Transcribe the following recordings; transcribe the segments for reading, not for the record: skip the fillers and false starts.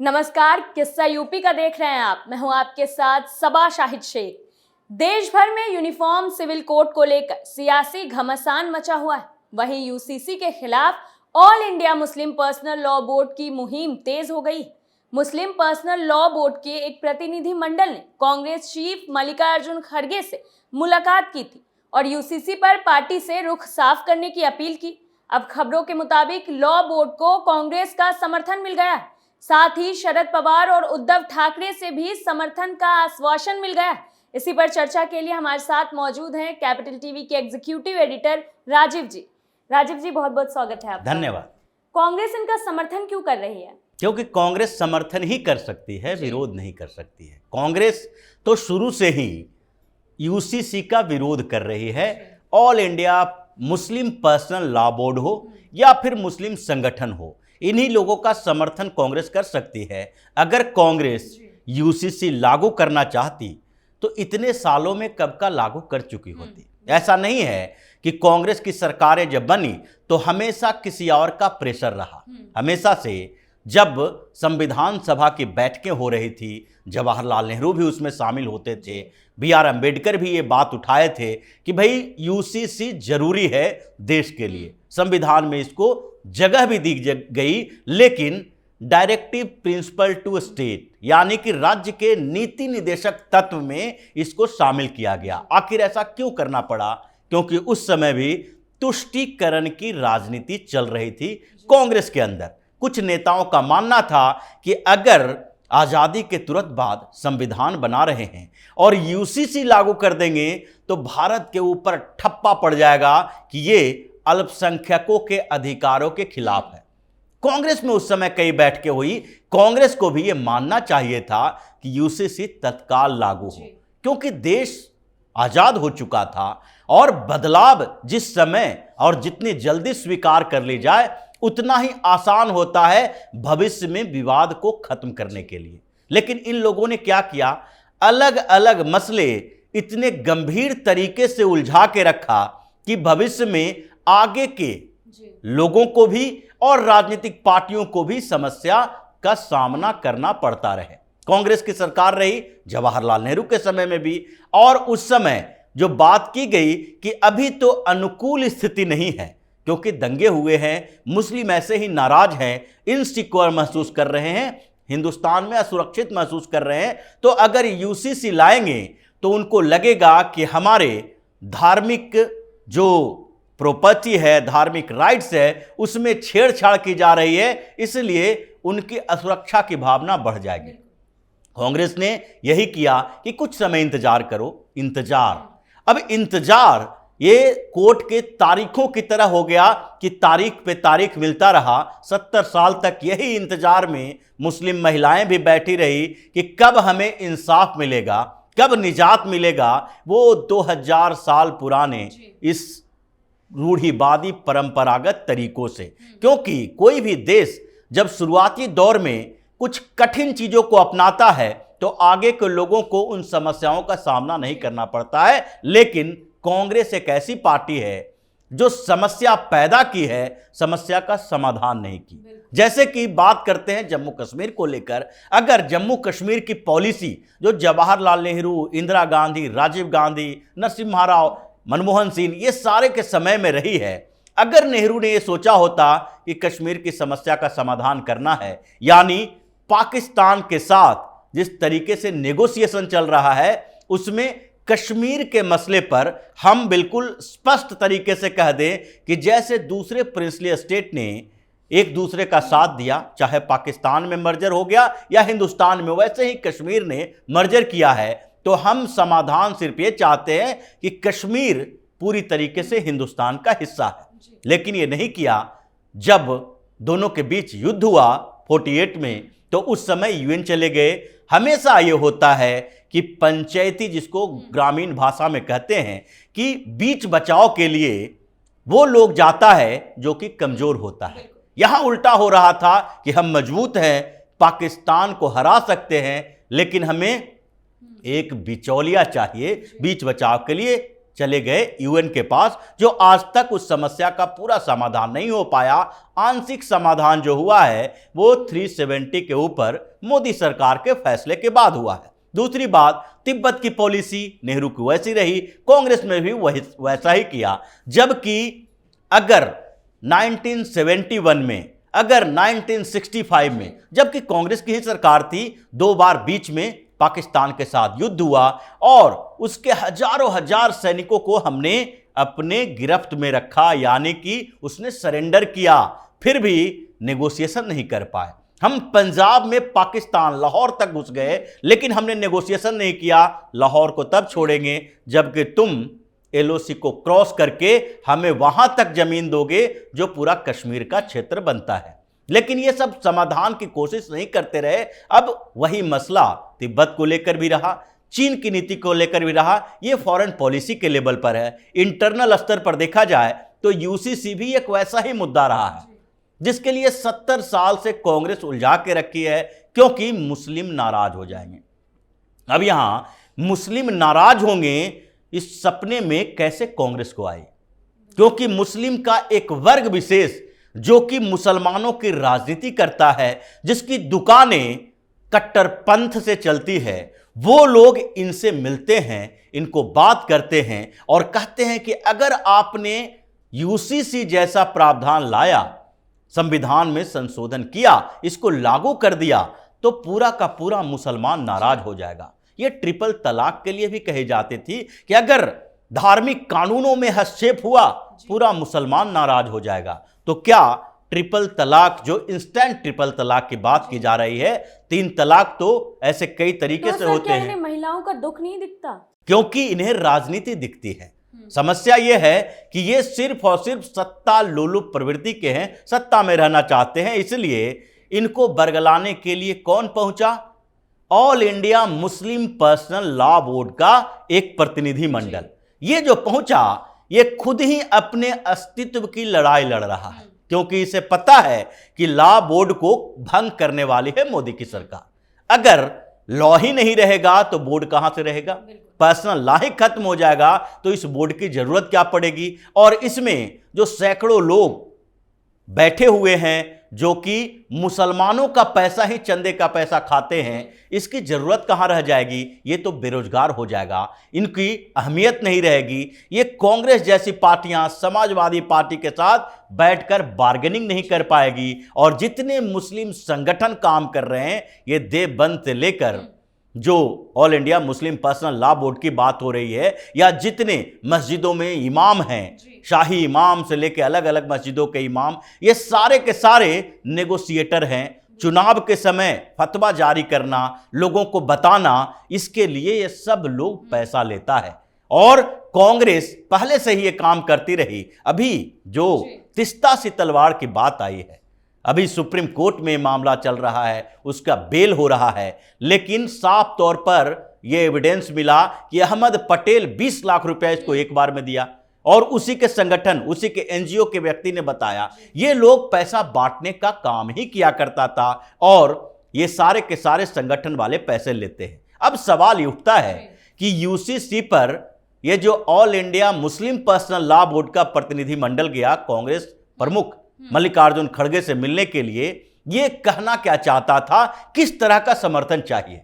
नमस्कार, किस्सा यूपी का देख रहे हैं आप। मैं हूं आपके साथ सबा शाहिद शेख। देश भर में यूनिफॉर्म सिविल कोड को लेकर सियासी घमासान मचा हुआ है। वहीं यूसीसी के खिलाफ all India Muslim Personal Law board की मुहिम तेज हो गई। मुस्लिम पर्सनल लॉ बोर्ड के एक प्रतिनिधि मंडल ने कांग्रेस चीफ मल्लिकार्जुन खड़गे से मुलाकात की थी और यूसीसी पर पार्टी से रुख साफ करने की अपील की। अब खबरों के मुताबिक लॉ बोर्ड को कांग्रेस का समर्थन मिल गया है, साथ ही शरद पवार और उद्धव ठाकरे से भी समर्थन का आश्वासन मिल गया। इसी पर चर्चा के लिए हमारे साथ मौजूद हैं कैपिटल टीवी के एग्जीक्यूटिव एडिटर राजीव जी। राजीव जी, बहुत बहुत स्वागत है आपका। धन्यवाद। कांग्रेस इनका समर्थन क्यों कर रही है? क्योंकि कांग्रेस समर्थन ही कर सकती है, विरोध नहीं कर सकती है। कांग्रेस तो शुरू से ही यूसीसी का विरोध कर रही है। All India Muslim Personal Law board हो या फिर मुस्लिम संगठन हो, इन्हीं लोगों का समर्थन कांग्रेस कर सकती है। अगर कांग्रेस यूसीसी लागू करना चाहती तो इतने सालों में कब का लागू कर चुकी होती। ऐसा नहीं है कि कांग्रेस की सरकारें जब बनी तो हमेशा किसी और का प्रेशर रहा। हमेशा से जब संविधान सभा की बैठकें हो रही थी, जवाहरलाल नेहरू भी उसमें शामिल होते थे, बी.आर. अम्बेडकर भी ये बात उठाए थे कि भाई यूसीसी जरूरी है देश के लिए। संविधान में इसको जगह भी दी गई, लेकिन डायरेक्टिव प्रिंसिपल टू स्टेट यानी कि राज्य के नीति निदेशक तत्व में इसको शामिल किया गया। आखिर ऐसा क्यों करना पड़ा? क्योंकि उस समय भी तुष्टीकरण की राजनीति चल रही थी कांग्रेस के अंदर। कुछ नेताओं का मानना था कि अगर आज़ादी के तुरंत बाद संविधान बना रहे हैं और यूसीसी लागू कर देंगे तो भारत के ऊपर ठप्पा पड़ जाएगा कि ये अल्पसंख्यकों के अधिकारों के खिलाफ है। कांग्रेस में उस समय कई बैठकें हुई। कांग्रेस को भी ये मानना चाहिए था कि यूसीसी तत्काल लागू हो, क्योंकि देश आजाद हो चुका था और बदलाव जिस समय और जितनी जल्दी स्वीकार कर ली जाए उतना ही आसान होता है भविष्य में विवाद को खत्म करने के लिए। लेकिन इन लोगों ने क्या किया, अलग अलग मसले इतने गंभीर तरीके से उलझा के रखा कि भविष्य में आगे के लोगों को भी और राजनीतिक पार्टियों को भी समस्या का सामना करना पड़ता रहे। कांग्रेस की सरकार रही जवाहरलाल नेहरू के समय में भी, और उस समय जो बात की गई कि अभी तो अनुकूल स्थिति नहीं है क्योंकि दंगे हुए हैं, मुस्लिम ऐसे ही नाराज हैं, इनसिक्योर महसूस कर रहे हैं, हिंदुस्तान में असुरक्षित महसूस कर रहे हैं, तो अगर यूसीसी लाएंगे तो उनको लगेगा कि हमारे धार्मिक जो प्रॉपर्टी है, धार्मिक राइट्स है, उसमें छेड़छाड़ की जा रही है, इसलिए उनकी असुरक्षा की भावना बढ़ जाएगी। कांग्रेस ने यही किया कि कुछ समय इंतजार करो। इंतजार, अब इंतजार ये कोर्ट के तारीखों की तरह हो गया कि तारीख पे तारीख मिलता रहा। 70 साल तक यही इंतजार में मुस्लिम महिलाएं भी बैठी रही कि कब हमें इंसाफ मिलेगा, कब निजात मिलेगा। वो 2000 साल पुराने इस रूढ़िवादी परंपरागत तरीकों से, क्योंकि कोई भी देश जब शुरुआती दौर में कुछ कठिन चीजों को अपनाता है तो आगे के लोगों को उन समस्याओं का सामना नहीं करना पड़ता है। लेकिन कांग्रेस एक ऐसी पार्टी है जो समस्या पैदा की है, समस्या का समाधान नहीं की। जैसे कि बात करते हैं जम्मू कश्मीर को लेकर, अगर जम्मू कश्मीर की पॉलिसी जो जवाहरलाल नेहरू, इंदिरा गांधी, राजीव गांधी, नरसिम्हा राव, मनमोहन सिंह, ये सारे के समय में रही है, अगर नेहरू ने यह सोचा होता कि कश्मीर की समस्या का समाधान करना है, यानी पाकिस्तान के साथ जिस तरीके से नेगोशिएशन चल रहा है उसमें कश्मीर के मसले पर हम बिल्कुल स्पष्ट तरीके से कह दें कि जैसे दूसरे प्रिंसली स्टेट ने एक दूसरे का साथ दिया, चाहे पाकिस्तान में मर्जर हो गया या हिंदुस्तान में, वैसे ही कश्मीर ने मर्जर किया है। तो हम समाधान सिर्फ ये चाहते हैं कि कश्मीर पूरी तरीके से हिंदुस्तान का हिस्सा है। लेकिन ये नहीं किया। जब दोनों के बीच युद्ध हुआ 48 में, तो उस समय यूएन चले गए। हमेशा ये होता है कि पंचायती, जिसको ग्रामीण भाषा में कहते हैं, कि बीच बचाव के लिए वो लोग जाता है जो कि कमजोर होता है। यहां उल्टा हो रहा था कि हम मजबूत हैं, पाकिस्तान को हरा सकते हैं, लेकिन हमें एक बिचौलिया चाहिए बीच बचाव के लिए। चले गए यूएन के पास, जो आज तक उस समस्या का पूरा समाधान नहीं हो पाया। आंशिक समाधान जो हुआ है वो 370 के ऊपर मोदी सरकार के फैसले के बाद हुआ है। दूसरी बात, तिब्बत की पॉलिसी नेहरू की वैसी रही, कांग्रेस में भी वैसा ही किया। जबकि अगर 1971 में, अगर 1965 में, जबकि कांग्रेस की ही सरकार थी, 2 बार बीच में पाकिस्तान के साथ युद्ध हुआ और उसके हजारों हजार सैनिकों को हमने अपने गिरफ्त में रखा, यानी कि उसने सरेंडर किया, फिर भी नेगोशिएशन नहीं कर पाए। हम पंजाब में पाकिस्तान लाहौर तक घुस गए, लेकिन हमने नेगोशिएशन नहीं किया। लाहौर को तब छोड़ेंगे जबकि तुम एलओसी को क्रॉस करके हमें वहां तक जमीन दोगे जो पूरा कश्मीर का क्षेत्र बनता है। लेकिन ये सब समाधान की कोशिश नहीं करते रहे। अब वही मसला तिब्बत को लेकर भी रहा, चीन की नीति को लेकर भी रहा। ये फॉरेन पॉलिसी के लेवल पर है। इंटरनल स्तर पर देखा जाए तो यूसीसी भी एक वैसा ही मुद्दा रहा है जिसके लिए 70 साल से कांग्रेस उलझा के रखी है, क्योंकि मुस्लिम नाराज हो जाएंगे। अब यहां मुस्लिम नाराज होंगे, इस सपने में कैसे कांग्रेस को आई? क्योंकि मुस्लिम का एक वर्ग विशेष जो कि मुसलमानों की राजनीति करता है, जिसकी दुकानें कट्टरपंथ से चलती है, वो लोग इनसे मिलते हैं, इनको बात करते हैं और कहते हैं कि अगर आपने यूसीसी जैसा प्रावधान लाया, संविधान में संशोधन किया, इसको लागू कर दिया, तो पूरा का पूरा मुसलमान नाराज हो जाएगा। यह ट्रिपल तलाक के लिए भी कही जाती थी कि अगर धार्मिक कानूनों में हस्तक्षेप हुआ, पूरा मुसलमान नाराज हो जाएगा। तो क्या ट्रिपल तलाक, जो इंस्टेंट ट्रिपल तलाक की बात की जा रही है, 3 तलाक तो ऐसे कई तरीके से होते हैं। महिलाओं का दुख नहीं दिखता? क्योंकि इन्हें राजनीति दिखती है। समस्या यह है कि ये सिर्फ और सिर्फ सत्ता लोलुप प्रवृत्ति के हैं, सत्ता में रहना चाहते हैं। इसलिए इनको बरगलाने के लिए कौन पहुंचा? All India Muslim Personal Law board का एक प्रतिनिधि मंडल। ये जो पहुंचा, ये खुद ही अपने अस्तित्व की लड़ाई लड़ रहा है, क्योंकि इसे पता है कि लॉ बोर्ड को भंग करने वाली है मोदी की सरकार। अगर लॉ ही नहीं रहेगा तो बोर्ड कहां से रहेगा? पर्सनल लॉ ही खत्म हो जाएगा तो इस बोर्ड की जरूरत क्या पड़ेगी? और इसमें जो सैकड़ों लोग बैठे हुए हैं जो कि मुसलमानों का पैसा ही, चंदे का पैसा खाते हैं, इसकी जरूरत कहां रह जाएगी? ये तो बेरोजगार हो जाएगा, इनकी अहमियत नहीं रहेगी। ये कांग्रेस जैसी पार्टियां समाजवादी पार्टी के साथ बैठकर बार्गेनिंग नहीं कर पाएगी। और जितने मुस्लिम संगठन काम कर रहे हैं, ये देवबंद से लेकर जो all India Muslim Personal Law board की बात हो रही है, या जितने मस्जिदों में इमाम हैं, शाही इमाम से लेकर अलग अलग मस्जिदों के इमाम, ये सारे के सारे नेगोशिएटर हैं। चुनाव के समय फतवा जारी करना, लोगों को बताना, इसके लिए ये सब लोग पैसा लेता है। और कांग्रेस पहले से ही ये काम करती रही। अभी जो तिस्ता सी तलवार की बात आई है, अभी सुप्रीम कोर्ट में मामला चल रहा है, उसका बेल हो रहा है, लेकिन साफ तौर पर यह एविडेंस मिला कि अहमद पटेल 20 लाख रुपया इसको एक बार में दिया, और उसी के संगठन, उसी के एनजीओ के व्यक्ति ने बताया ये लोग पैसा बांटने का काम ही किया करता था, और ये सारे के सारे संगठन वाले पैसे लेते हैं। अब सवाल ये उठता है कि यूसीसी पर ये जो all India Muslim Personal Law board का प्रतिनिधि मंडल गया कांग्रेस प्रमुख मल्लिकार्जुन खड़गे से मिलने के लिए, ये कहना क्या चाहता था, किस तरह का समर्थन चाहिए?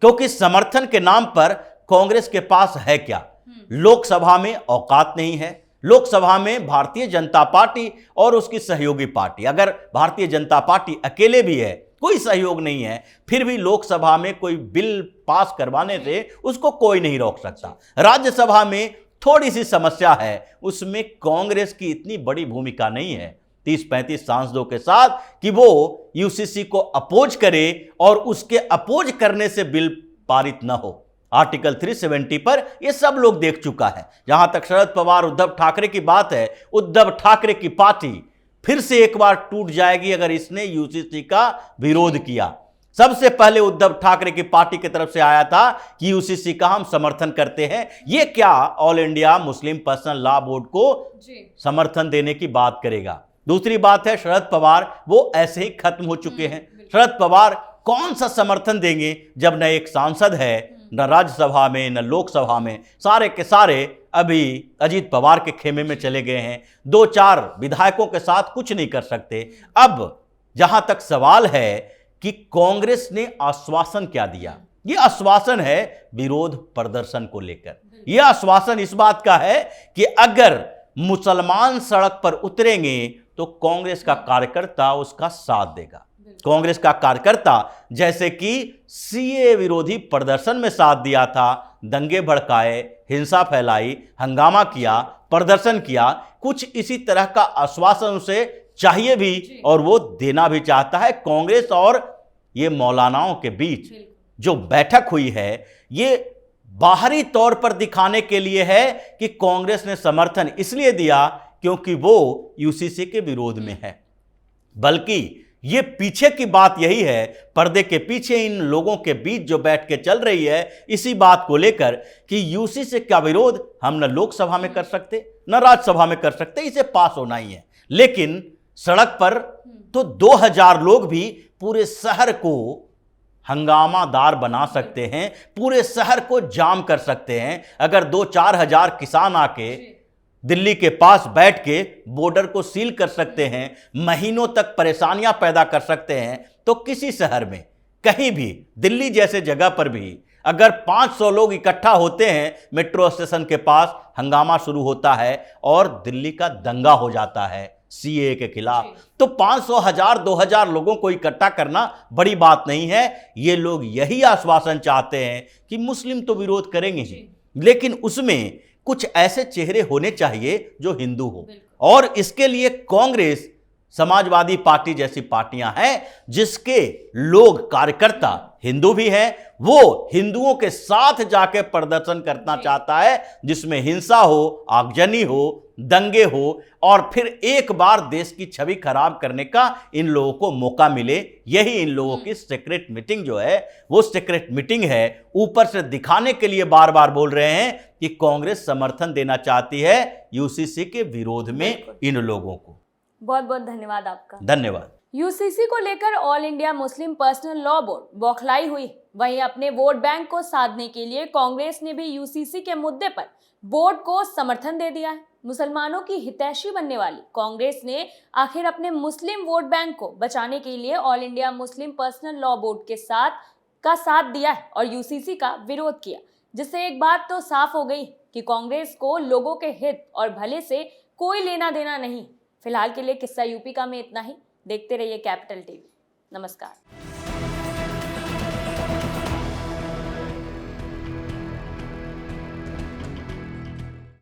क्योंकि समर्थन के नाम पर कांग्रेस के पास है क्या? लोकसभा में औकात नहीं है। लोकसभा में भारतीय जनता पार्टी और उसकी सहयोगी पार्टी, अगर भारतीय जनता पार्टी अकेले भी है, कोई सहयोग नहीं है, फिर भी लोकसभा में कोई बिल पास करवाने से उसको कोई नहीं रोक सकता। राज्यसभा में थोड़ी सी समस्या है, उसमें कांग्रेस की इतनी बड़ी भूमिका नहीं है 30-35 सांसदों के साथ कि वो यूसीसी को अपोज करे और उसके अपोज करने से बिल पारित न हो। आर्टिकल 370 पर ये सब लोग देख चुका है। जहां तक शरद पवार उद्धव ठाकरे की बात है, उद्धव ठाकरे की पार्टी फिर से एक बार टूट जाएगी अगर इसने यूसीसी का विरोध किया। सबसे पहले उद्धव ठाकरे की पार्टी की तरफ से आया था कि यूसीसी का हम समर्थन करते हैं। ये क्या all India Muslim Personal Law board को समर्थन देने की बात करेगा? दूसरी बात है शरद पवार, वो ऐसे ही खत्म हो चुके हैं। शरद पवार कौन सा समर्थन देंगे जब न एक सांसद है, न राज्यसभा में, न लोकसभा में, सारे के सारे अभी अजीत पवार के खेमे में चले गए हैं, 2-4 विधायकों के साथ कुछ नहीं कर सकते। अब जहां तक सवाल है कि कांग्रेस ने आश्वासन क्या दिया, यह आश्वासन है विरोध प्रदर्शन को लेकर। यह आश्वासन इस बात का है कि अगर मुसलमान सड़क पर उतरेंगे तो कांग्रेस का कार्यकर्ता उसका साथ देगा। कांग्रेस का कार्यकर्ता जैसे कि सीए विरोधी प्रदर्शन में साथ दिया था, दंगे भड़काए, हिंसा फैलाई, हंगामा किया, प्रदर्शन किया, कुछ इसी तरह का आश्वासन उसे चाहिए भी और वो देना भी चाहता है। कांग्रेस और ये मौलानाओं के बीच जो बैठक हुई है, ये बाहरी तौर पर दिखाने के लिए है कि कांग्रेस ने समर्थन इसलिए दिया क्योंकि वो यूसीसी के विरोध में है, बल्कि ये पीछे की बात यही है, पर्दे के पीछे इन लोगों के बीच जो बैठ के चल रही है इसी बात को लेकर कि यूसीसी का विरोध हम न लोकसभा में कर सकते न राज्यसभा में कर सकते, इसे पास होना ही है। लेकिन सड़क पर तो 2000 लोग भी पूरे शहर को हंगामादार बना सकते हैं, पूरे शहर को जाम कर सकते हैं। अगर 2-4 हजार किसान आके दिल्ली के पास बैठ के बॉर्डर को सील कर सकते हैं, महीनों तक परेशानियां पैदा कर सकते हैं, तो किसी शहर में कहीं भी, दिल्ली जैसे जगह पर भी अगर 500 लोग इकट्ठा होते हैं मेट्रो स्टेशन के पास, हंगामा शुरू होता है और दिल्ली का दंगा हो जाता है सीए के खिलाफ, तो 500, 1000, 2000 लोगों को इकट्ठा करना बड़ी बात नहीं है। ये लोग यही आश्वासन चाहते हैं कि मुस्लिम तो विरोध करेंगे ही, लेकिन उसमें कुछ ऐसे चेहरे होने चाहिए जो हिंदू हो, और इसके लिए कांग्रेस, समाजवादी पार्टी जैसी पार्टियां हैं जिसके लोग कार्यकर्ता हिंदू भी हैं, वो हिंदुओं के साथ जाके प्रदर्शन करना चाहता है जिसमें हिंसा हो, आगजनी हो, दंगे हो और फिर एक बार देश की छवि खराब करने का इन लोगों को मौका मिले। यही इन लोगों की सीक्रेट मीटिंग जो है वो सीक्रेट मीटिंग है। ऊपर से दिखाने के लिए बार बार बोल रहे हैं कि कांग्रेस समर्थन देना चाहती है यूसीसी के विरोध में इन लोगों को। बहुत बहुत धन्यवाद आपका। धन्यवाद। यूसीसी को लेकर All India Muslim Personal Law Board बौखलाई हुई। वहीं अपने वोट बैंक को साधने के लिए कांग्रेस ने भी यूसीसी के मुद्दे पर बोर्ड को समर्थन दे दिया है। मुसलमानों की हितैषी बनने वाली कांग्रेस ने आखिर अपने मुस्लिम वोट बैंक को बचाने के लिए all India Muslim Personal Law board के साथ दिया है और यूसीसी का विरोध किया, जिससे एक बात तो साफ हो गई कि कांग्रेस को लोगों के हित और भले से कोई लेना देना नहीं। फिलहाल के लिए किस्सा यूपी का में इतना ही। देखते रहिए कैपिटल टीवी। नमस्कार।